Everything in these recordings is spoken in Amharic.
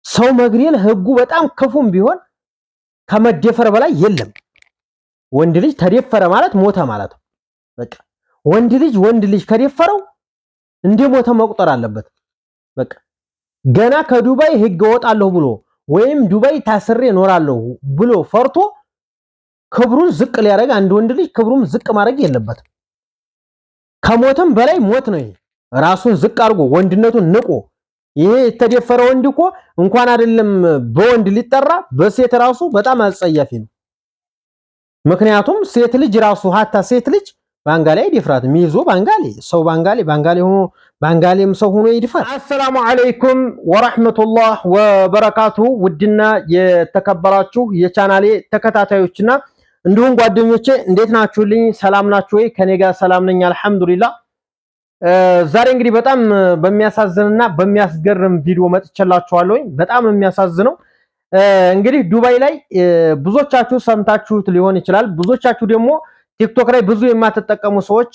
ሰው መግደል ህጉ በጣም ክፉም ቢሆን ከመደፈር በላይ የለም። ወንድ ልጅ ተደፈረ ማለት ሞተ ማለት ነው። በቃ ወንድ ልጅ ከደፈረው እንደ ሞተ መቁጠር አለበት። በቃ ገና ከዱባይ ህግ ወጣለሁ ብሎ ወይም ዱባይ ታስሬ እኖራለሁ ብሎ ፈርቶ ክብሩን ዝቅ ሊያደርግ አንድ ወንድ ልጅ ክብሩን ዝቅ ማድረግ የለበትም። ከሞተም በላይ ሞት ነው። ራሱን ዝቅ አድርጎ ወንድነቱን ንቆ ይሄ የተደፈረ ወንድ እኮ እንኳን አይደለም በወንድ ሊጠራ በሴት ራሱ በጣም አጸያፊ ነው። ምክንያቱም ሴት ልጅ ራሱ ሀታ ሴት ልጅ ባንጋሊ አይደፍራት ሚይዞ ባንጋሊ ሆኖ ባንጋሊም ሰው ሆኖ ይድፋት። አሰላሙ አለይኩም ወራህመቱላህ ወበረካቱ። ውድና የተከበራችሁ የቻናሌ ተከታታዮችና እንዲሁም ጓደኞቼ እንዴት ናችሁልኝ? ሰላም ናችሁ ወይ? ከኔ ጋር ሰላም ነኝ አልሐምዱሊላህ። ዛሬ እንግዲህ በጣም በሚያሳዝንና በሚያስገርም ቪዲዮ መጥቻላችኋለሁ። በጣም የሚያሳዝነው እንግዲህ ዱባይ ላይ ብዙዎቻችሁ ሰምታችሁት ሊሆን ይችላል። ብዙዎቻችሁ ደግሞ ቲክቶክ ላይ ብዙ የማትጠቀሙ ሰዎች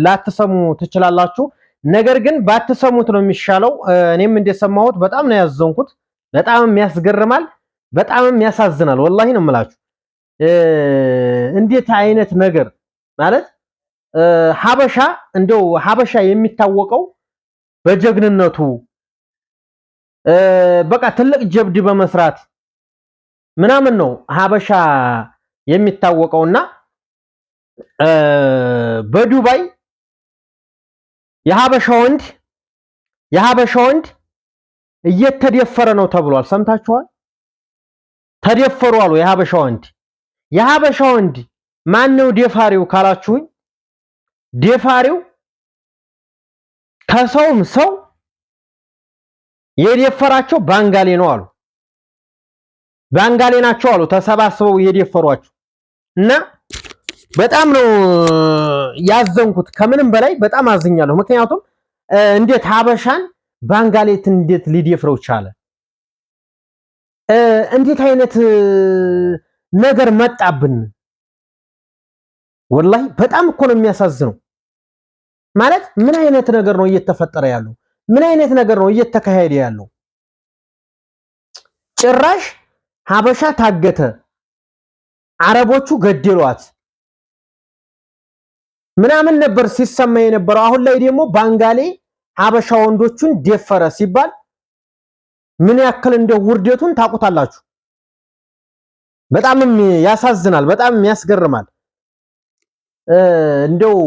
ላትሰሙ ትችላላችሁ። ነገር ግን ባትሰሙት ነው የሚሻለው። እኔም እንደሰማሁት በጣም ነው ያዘንኩት። በጣም ያስገርማል፣ በጣም ያሳዝናል። ወላሂ ነው የምላችሁ። እንዴት አይነት ነገር ማለት ሀበሻ እንደው ሀበሻ የሚታወቀው በጀግንነቱ በቃ ትልቅ ጀብድ በመስራት ምናምን ነው ሀበሻ የሚታወቀውና በዱባይ የሀበሻ ወንድ እየተደፈረ ነው ተብሏል። ሰምታችኋል? ተደፈሩ አሉ የሀበሻ ወንድ ማን ነው ደፋሪው ካላችሁኝ፣ ደፋሪው ከሰውም ሰው የደፈራቸው ባንጋሌ ነው አሉ። ባንጋሌ ናቸው አሉ ተሰባስበው የደፈሯቸው። እና በጣም ነው ያዘንኩት። ከምንም በላይ በጣም አዝኛለሁ። ምክንያቱም እንዴት ሀበሻን ባንጋሌት እንዴት ሊደፍረው ቻለ? እንዴት አይነት ነገር መጣብን? ወላሂ በጣም እኮ ነው የሚያሳዝነው። ማለት ምን አይነት ነገር ነው እየተፈጠረ ያለው? ምን አይነት ነገር ነው እየተካሄደ ያለው? ጭራሽ ሀበሻ ታገተ፣ አረቦቹ ገደሏት ምናምን ነበር ሲሰማ የነበረው። አሁን ላይ ደግሞ ባንጋሌ ሀበሻ ወንዶቹን ደፈረ ሲባል ምን ያክል እንደው ውርደቱን ታውቁታላችሁ። በጣም ያሳዝናል፣ በጣም ያስገርማል። እንደው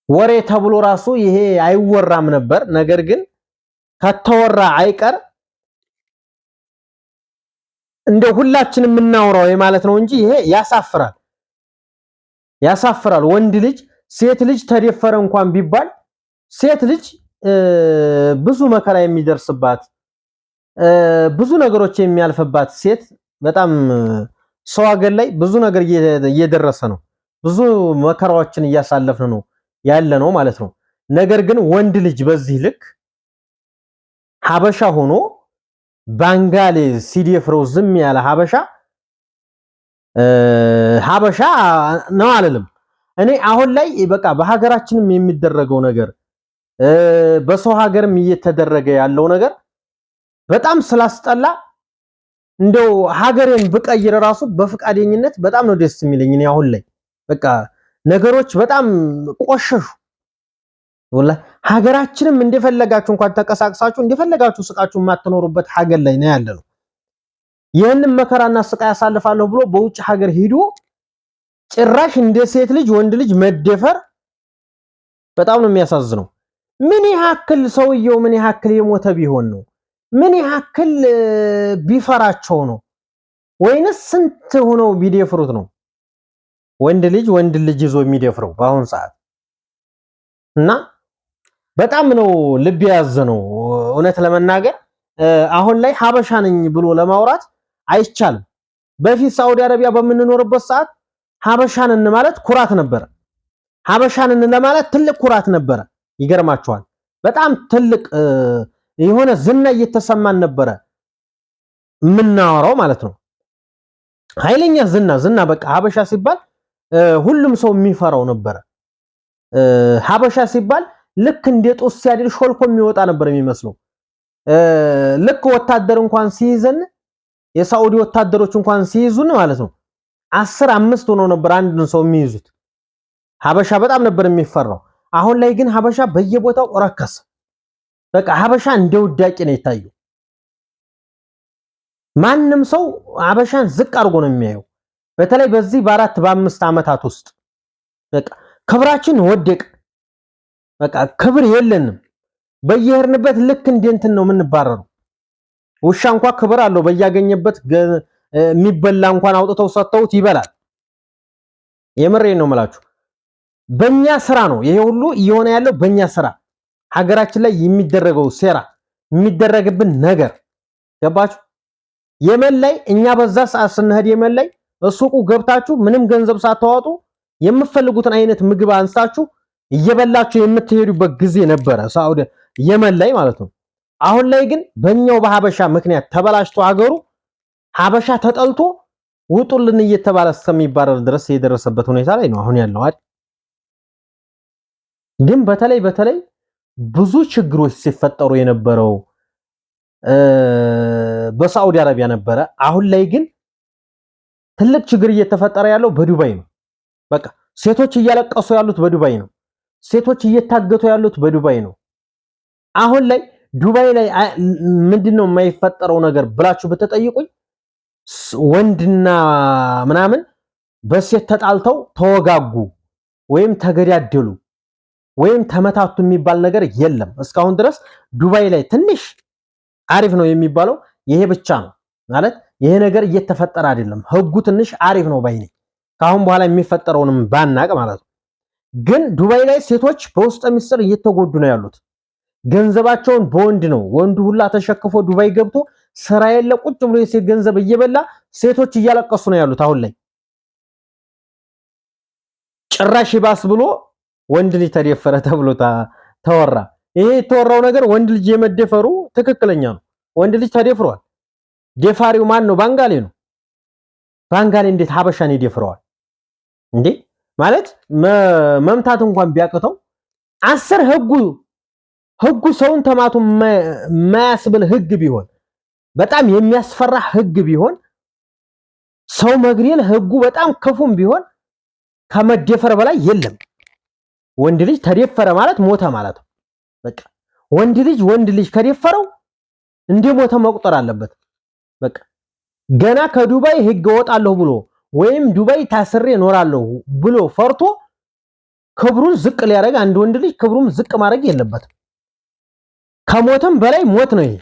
ወሬ ተብሎ ራሱ ይሄ አይወራም ነበር። ነገር ግን ከተወራ አይቀር እንደው ሁላችንም የምናወራው ማለት ነው እንጂ ይሄ ያሳፍራል። ወንድ ልጅ ሴት ልጅ ተደፈረ እንኳን ቢባል ሴት ልጅ ብዙ መከራ የሚደርስባት ብዙ ነገሮች የሚያልፍባት ሴት በጣም ሰው ሀገር ላይ ብዙ ነገር እየደረሰ ነው። ብዙ መከራዎችን እያሳለፍን ነው ያለ ነው ማለት ነው። ነገር ግን ወንድ ልጅ በዚህ ልክ ሀበሻ ሆኖ ባንጋሌ ሲደፍረው ዝም ያለ ሀበሻ ነው አልልም እኔ። አሁን ላይ በቃ በሀገራችንም የሚደረገው ነገር በሰው ሀገርም እየተደረገ ያለው ነገር በጣም ስላስጠላ እንደው ሀገሬን ብቀይር ራሱ በፍቃደኝነት በጣም ነው ደስ የሚለኝ። እኔ አሁን ላይ በቃ ነገሮች በጣም ቆሸሹ። ወላሂ ሀገራችንም እንደፈለጋችሁ እንኳን ተቀሳቅሳችሁ እንደፈለጋችሁ ስቃችሁ የማትኖሩበት ሀገር ላይ ነው ያለነው። ይህንን መከራና ስቃይ ያሳልፋለሁ ብሎ በውጭ ሀገር ሄዶ ጭራሽ እንደ ሴት ልጅ ወንድ ልጅ መደፈር በጣም ነው የሚያሳዝነው። ምን ያክል ሰውየው ምን ያክል የሞተ ቢሆን ነው? ምን ያክል ቢፈራቸው ነው? ወይንስ ስንት ሆነው ቢደፍሩት ነው ወንድ ልጅ ይዞ የሚደፍረው በአሁን ሰዓት? እና በጣም ነው ልብ ያዘነው እውነት ለመናገር። አሁን ላይ ሀበሻ ነኝ ብሎ ለማውራት አይቻልም። በፊት ሳውዲ አረቢያ በምንኖርበት ሰዓት ሀበሻንን ማለት ኩራት ነበር። ሀበሻንን ለማለት ትልቅ ኩራት ነበረ። ይገርማችኋል። በጣም ትልቅ የሆነ ዝና እየተሰማን ነበረ የምናወራው ማለት ነው። ኃይለኛ ዝና በቃ ሀበሻ ሲባል ሁሉም ሰው የሚፈራው ነበረ። ሀበሻ ሲባል ልክ እንደ ጦስ ሲያድር ሾልኮ የሚወጣ ነበር የሚመስለው። ልክ ወታደር እንኳን ሲይዘን የሳውዲ ወታደሮች እንኳን ሲይዙን ማለት ነው 10 5 ሆኖ ነበር አንድን ሰው የሚይዙት። ሀበሻ በጣም ነበር የሚፈራው። አሁን ላይ ግን ሀበሻ በየቦታው ረከሰ። በቃ ሀበሻ እንደ ውዳቂ ነው የታየው። ማንም ሰው ሀበሻን ዝቅ አድርጎ ነው የሚያየው። በተለይ በዚህ በ4 በ5 ዓመታት ውስጥ በቃ ክብራችን ወደቅ። በቃ ክብር የለንም። በየሄድንበት ልክ እንትን ነው የምንባረረው። ውሻ እንኳን ክብር አለው። በያገኘበት የሚበላ እንኳን አውጥተው ሰጥተውት ይበላል። የምሬን ነው የምላችሁ። በእኛ ስራ ነው ይሄ ሁሉ እየሆነ ያለው። በእኛ ስራ ሀገራችን ላይ የሚደረገው ሴራ የሚደረግብን ነገር ገባችሁ? የመን ላይ እኛ በዛ ሰዓት ስንሄድ የመን ላይ ሱቁ ገብታችሁ ምንም ገንዘብ ሳታወጡ የምትፈልጉትን አይነት ምግብ አንስታችሁ እየበላችሁ የምትሄዱበት ጊዜ ነበረ፣ ሳውዲ የመን ላይ ማለት ነው። አሁን ላይ ግን በእኛው በሀበሻ ምክንያት ተበላሽቶ ሀገሩ ሀበሻ ተጠልቶ ውጡልን እየተባለ እስከሚባረር ድረስ የደረሰበት ሁኔታ ላይ ነው አሁን ያለው አይደል? ግን በተለይ ብዙ ችግሮች ሲፈጠሩ የነበረው በሳዑዲ አረቢያ ነበረ። አሁን ላይ ግን ትልቅ ችግር እየተፈጠረ ያለው በዱባይ ነው። በቃ ሴቶች እያለቀሱ ያሉት በዱባይ ነው። ሴቶች እየታገቱ ያሉት በዱባይ ነው። አሁን ላይ ዱባይ ላይ ምንድነው የማይፈጠረው ነገር ብላችሁ በተጠይቁኝ ወንድና ምናምን በሴት ተጣልተው ተወጋጉ ወይም ተገዳደሉ ወይም ተመታቱ የሚባል ነገር የለም። እስካሁን ድረስ ዱባይ ላይ ትንሽ አሪፍ ነው የሚባለው ይሄ ብቻ ነው። ማለት ይሄ ነገር እየተፈጠረ አይደለም። ህጉ ትንሽ አሪፍ ነው ባይኔ ካሁን በኋላ የሚፈጠረውንም ባናቅ ማለት ነው። ግን ዱባይ ላይ ሴቶች በውስጥ ሚስጥር እየተጎዱ ነው ያሉት። ገንዘባቸውን በወንድ ነው ወንዱ ሁላ ተሸክፎ ዱባይ ገብቶ ስራ የለ ቁጭ ብሎ የሴት ገንዘብ እየበላ ሴቶች እያለቀሱ ነው ያሉት። አሁን ላይ ጭራሽ ይባስ ብሎ ወንድ ልጅ ተደፈረ ተብሎ ተወራ። ይሄ የተወራው ነገር ወንድ ልጅ የመደፈሩ ትክክለኛ ነው። ወንድ ልጅ ተደፍሯል። ደፋሪው ማን ነው? ባንጋሌ ነው። ባንጋሌ እንዴት ሀበሻን ይደፍረዋል እንዴ? ማለት መምታት እንኳን ቢያቅተው 10 ህጉ ሰውን ተማቱ የማያስብል ህግ ቢሆን በጣም የሚያስፈራ ህግ ቢሆን ሰው መግደል ህጉ በጣም ክፉም ቢሆን ከመደፈር በላይ የለም። ወንድ ልጅ ተደፈረ ማለት ሞተ ማለት ነው። በቃ ወንድ ልጅ ከደፈረው እንደ ሞተ መቁጠር አለበት። በቃ ገና ከዱባይ ህግ ወጣለሁ ብሎ ወይም ዱባይ ታስሬ እኖራለሁ ብሎ ፈርቶ ክብሩን ዝቅ ሊያደርግ አንድ ወንድ ልጅ ክብሩን ዝቅ ማድረግ የለበትም። ከሞተም በላይ ሞት ነው ይሄ።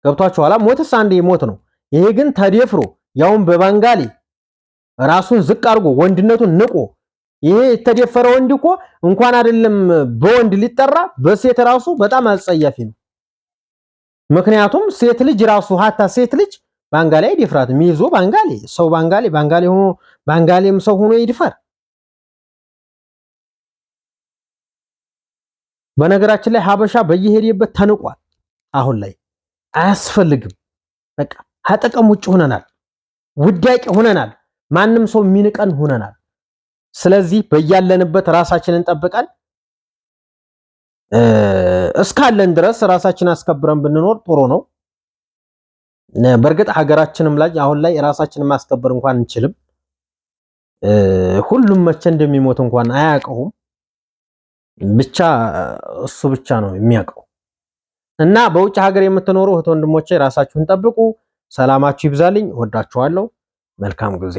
ገብቷችኋል? ሞትስ አንዴ ሞት ነው። ይሄ ግን ተደፍሮ ያውን በባንጋሊ ራሱን ዝቅ አድርጎ ወንድነቱን ንቆ ይሄ የተደፈረ ወንድ እኮ እንኳን አይደለም በወንድ ሊጠራ በሴት ራሱ በጣም አጸያፊ ነው። ምክንያቱም ሴት ልጅ ራሱ ሀታ ሴት ልጅ ባንጋሊ አይደፍራትም። ይዞ ባንጋሊ ሆኖ ባንጋሊም ሰው ሆኖ ይድፈር። በነገራችን ላይ ሀበሻ በየሄደበት ተንቋል። አሁን ላይ አያስፈልግም። በቃ ከጥቅም ውጭ ሆነናል። ውዳቂ ሆነናል። ማንም ሰው የሚንቀን ሆነናል። ስለዚህ በያለንበት ራሳችንን ጠብቀን እስካለን ድረስ ራሳችንን አስከብረን ብንኖር ጥሩ ነው። በእርግጥ ሀገራችንም ላይ አሁን ላይ ራሳችንን ማስከበር እንኳን እንችልም። ሁሉም መቼ እንደሚሞት እንኳን አያውቀውም። ብቻ እሱ ብቻ ነው የሚያውቀው። እና በውጭ ሀገር የምትኖሩ እህት ወንድሞቼ ራሳችሁን ጠብቁ። ሰላማችሁ ይብዛልኝ። ወዳችኋለሁ። መልካም ጊዜ